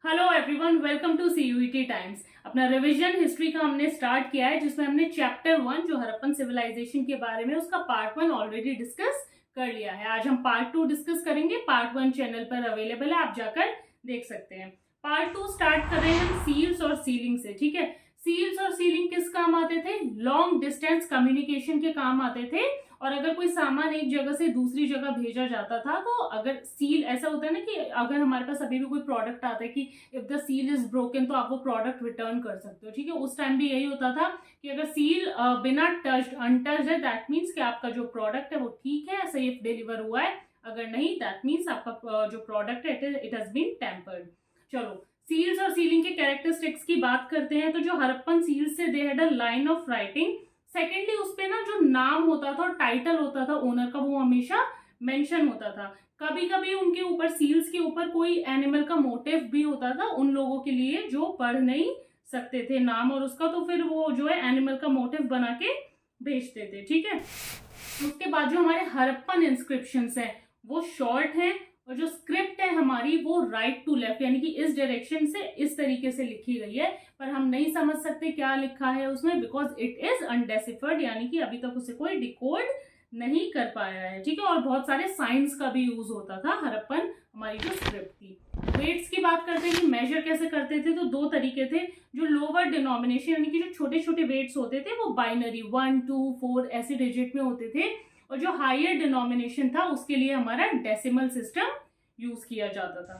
Hello everyone, welcome to CUET times. अपना revision history का हमने स्टार्ट किया है, जिसमें हमने चैप्टर 1 जो हड़प्पन सिविलाइजेशन के बारे में उसका पार्ट 1 ऑलरेडी डिस्कस कर लिया है। आज हम पार्ट 2 डिस्कस करेंगे। पार्ट 1 चैनल पर अवेलेबल है, आप जाकर देख सकते हैं। पार्ट 2 स्टार्ट कर रहे हैं हम सील्स और सीलिंग से। ठीक है, सील्स और सीलिंग किस काम आते थे? लॉन्ग डिस्टेंस कम्युनिकेशन के काम आते थे। और अगर कोई सामान एक जगह से दूसरी जगह भेजा जाता था, तो अगर सील, ऐसा होता है ना कि अगर हमारे पास अभी भी कोई प्रोडक्ट आता है कि if the seal is broken, तो आप वो प्रोडक्ट रिटर्न कर सकते हो। ठीक है, उस टाइम भी यही होता था कि अगर सील बिना टच्ड, अनटच्ड है, दैट मीन्स कि आपका जो प्रोडक्ट है वो ठीक है, सेफ डिलीवर हुआ है। अगर नहीं, दैट मीन्स आपका जो प्रोडक्ट है इट हैज बीन टेम्पर्ड। चलो, सील्स और सीलिंग के कैरेक्टरिस्टिक्स की बात करते हैं। तो जो हड़प्पन सील्स से, they had a line of writing. Secondly, उस पे ना जो नाम होता था और टाइटल होता था ओनर का, वो हमेशा मेंशन होता था। कभी कभी उनके ऊपर, सील्स के ऊपर, कोई एनिमल का मोटिव भी होता था उन लोगों के लिए जो पढ़ नहीं सकते थे नाम और उसका, तो फिर वो जो है एनिमल का मोटिव बना के भेजते थे। ठीक है, उसके बाद जो हमारे हड़प्पन इंस्क्रिप्शंस हैं वो शॉर्ट हैं, और जो स्क्रिप्ट है हमारी वो राइट टू लेफ्ट, यानी कि इस डायरेक्शन से, इस तरीके से लिखी गई है। पर हम नहीं समझ सकते क्या लिखा है उसमें, बिकॉज इट इज अनडेसिफर्ड, यानी कि अभी तक उसे कोई डिकोड नहीं कर पाया है। ठीक है, और बहुत सारे साइंस का भी यूज होता था हड़प्पन हमारी जो स्क्रिप्ट थी। वेट्स की बात करते हैं कि मेजर कैसे करते थे, तो दो तरीके थे। जो लोअर डिनोमिनेशन, यानी कि जो छोटे छोटे वेट्स होते थे वो बाइनरी 1, 2, 4 ऐसे डिजिट में होते थे, और जो हायर डिनोमिनेशन था उसके लिए हमारा डेसिमल सिस्टम यूज किया जाता था।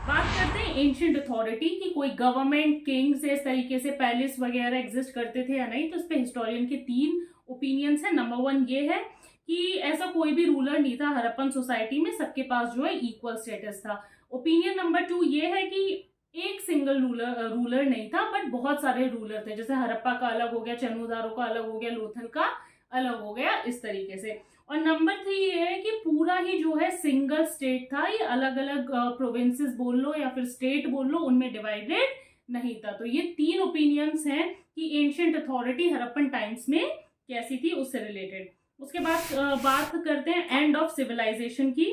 बात करते हैं एंशिएंट अथॉरिटी की, कोई गवर्नमेंट, किंग्स इस तरीके से पैलेस वगैरह एग्जिस्ट करते थे या नहीं, तो इस पे हिस्टोरियन के 3 ओपिनियंस है। नंबर 1 ये है कि ऐसा कोई भी रूलर नहीं था हड़प्पन सोसाइटी में, सबके पास जो है इक्वल स्टेटस था। ओपिनियन नंबर 2 ये है कि एक सिंगल रूलर नहीं था, बट बहुत सारे रूलर थे। जैसे हड़प्पा का अलग हो गया, चन्नूदारों का अलग हो गया, लोथल का अलग हो गया, इस तरीके से। और नंबर 3 ये है कि पूरा ही जो है सिंगल स्टेट था, ये अलग अलग प्रोविंसेस बोल लो या फिर स्टेट बोल लो, उनमें डिवाइडेड नहीं था। तो ये 3 ओपिनियंस हैं कि एंशिएंट अथॉरिटी हड़प्पन टाइम्स में कैसी थी, उससे रिलेटेड। उसके बाद बात करते हैं एंड ऑफ सिविलाइजेशन की।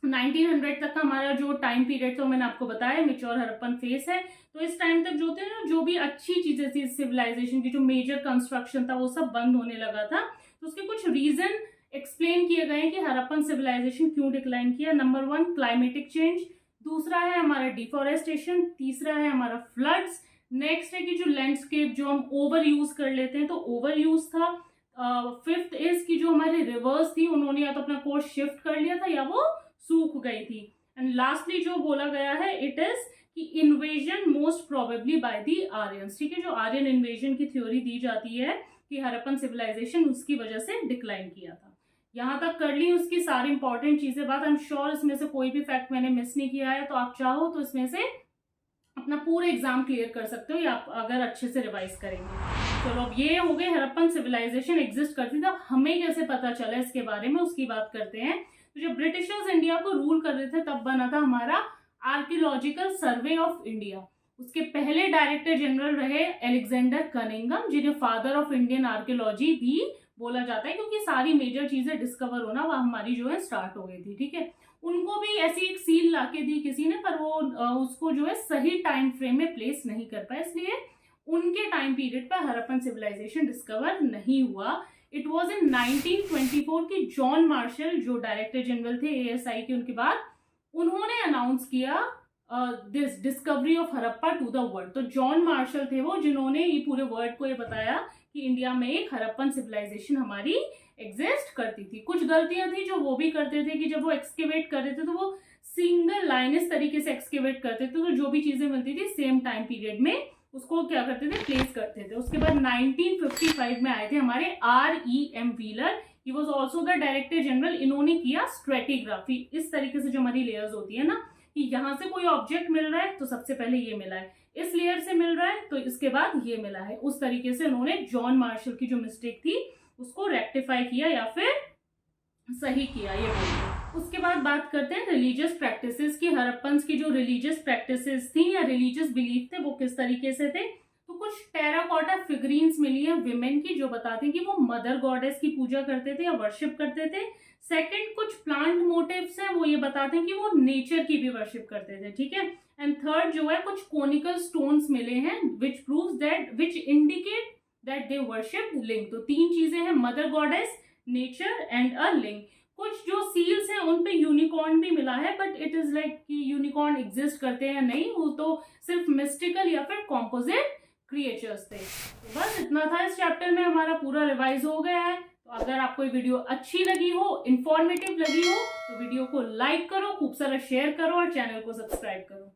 1900 तक का हमारा जो टाइम पीरियड था, मैंने आपको बताया मेच्योर हड़प्पन फेस है। तो इस टाइम तक जो थे ना, जो भी अच्छी चीजें थी सिविलाइजेशन की, जो मेजर कंस्ट्रक्शन था वो सब बंद होने लगा था। तो उसके कुछ रीजन एक्सप्लेन किए गए कि हड़प्पन सिविलाइजेशन क्यों डिक्लाइन किया। नंबर 1 क्लाइमेटिक चेंज, दूसरा है हमारा डिफोरेस्टेशन, तीसरा है हमारा फ्लड्स, नेक्स्ट है कि जो लैंडस्केप जो हम ओवर यूज कर लेते हैं, तो ओवर यूज था। फिफ्थ इज कि जो हमारी रिवर्स थी उन्होंने या तो अपना कोर्स शिफ्ट कर लिया था या वो सूख गई थी। एंड लास्टली जो बोला गया है, इट इज कि invasion most probably by the Aryans. ठीक है, जो आर्यन इन्वेजन की थ्योरी दी जाती है कि हड़प्पन सिविलाइजेशन उसकी वजह से डिक्लाइन किया था। यहां तक कर ली उसकी सारी इंपॉर्टेंट चीजें बात। आई एम श्योर इसमें से कोई भी फैक्ट मैंने मिस नहीं किया है, तो आप चाहो तो इसमें से अपना पूरा एग्जाम क्लियर कर सकते हो, या आप अगर अच्छे से रिवाइज करेंगे। चलो, अब ये हो गए हड़प्पन सिविलाइजेशन एग्जिस्ट करती थी, हमें कैसे पता चला इसके बारे में, उसकी बात करते हैं। तो जब ब्रिटिशर्स इंडिया को रूल कर रहे थे, तब बना था हमारा आर्कियोलॉजिकल सर्वे ऑफ इंडिया। उसके पहले डायरेक्टर जनरल रहे अलेक्जेंडर कनिंगम, जिन्हें फादर ऑफ इंडियन आर्कियोलॉजी भी बोला जाता है, क्योंकि सारी मेजर चीजें डिस्कवर होना वह हमारी जो है स्टार्ट हो गई थी। ठीक है, उनको भी ऐसी एक सील लाके दी किसी ने, पर वो उसको जो है सही टाइम फ्रेम में प्लेस नहीं कर पाए, इसलिए उनके टाइम पीरियड पर हड़प्पन सिविलाइजेशन डिस्कवर नहीं हुआ। इट वॉज इन 1924 की जॉन मार्शल, जो डायरेक्टर जनरल थे एएसआई के, उनके बाद उन्होंने अनाउंस किया this discovery of Harappa to the world. तो जॉन मार्शल थे वो, जिन्होंने ये पूरे वर्ल्ड को ये बताया कि इंडिया में एक हड़प्पन सिविलाइजेशन हमारी एग्जिस्ट करती थी। कुछ गलतियां थी जो वो भी करते थे कि जब वो एक्सकेवेट कर रहे थे, तो वो सिंगल लाइन इस तरीके से एक्सकेवेट करते थे, तो जो भी चीजें मिलती थी सेम टाइम पीरियड में उसको क्या करते थे, प्लेस करते थे। उसके बाद 1955 में आए थे हमारे REM wheeler, he was also the director general. इन्होंने किया स्ट्रेटिग्राफी, इस तरीके से जो हमारी लेयर्स होती है ना, कि यहां से कोई ऑब्जेक्ट मिल रहा है तो सबसे पहले ये मिला है, इस लेयर से मिल रहा है तो इसके बाद ये मिला है, उस तरीके से उन्होंने जॉन मार्शल की जो मिस्टेक थी उसको रेक्टिफाई किया या फिर सही किया, ये बोलिए। उसके बाद बात करते हैं रिलीजियस प्रैक्टिसेस की। हड़प्पन की जो रिलीजियस प्रैक्टिसेस थी या रिलीजियस बिलीफ थे वो किस तरीके से थे, तो कुछ टेराकोटा फिगरीन्स मिली है विमेन की, जो बताते हैं कि वो मदर गॉडेस की पूजा करते थे या वर्शिप करते थे। सेकंड, कुछ प्लांट मोटिव्स हैं, वो ये बताते हैं कि वो नेचर की भी वर्शिप करते थे। ठीक है, एंड थर्ड जो है कुछ कोनिकल स्टोन्स मिले हैं which indicate that they worshipped लिंग। तो 3 चीजें हैं, मदर गॉडेस, नेचर एंड अ लिंग। कुछ जो सील्स हैं उन पे यूनिकॉर्न भी मिला है, बट इट इज लाइक कि यूनिकॉर्न एग्जिस्ट करते हैं नहीं, वो तो सिर्फ मिस्टिकल या फिर कॉम्पोजिट क्रिएचर्स थे। तो बस इतना था इस चैप्टर में, हमारा पूरा रिवाइज हो गया है। तो अगर आपको ये वीडियो अच्छी लगी हो, इंफॉर्मेटिव लगी हो, तो वीडियो को लाइक करो, खूब सारा शेयर करो और चैनल को सब्सक्राइब करो।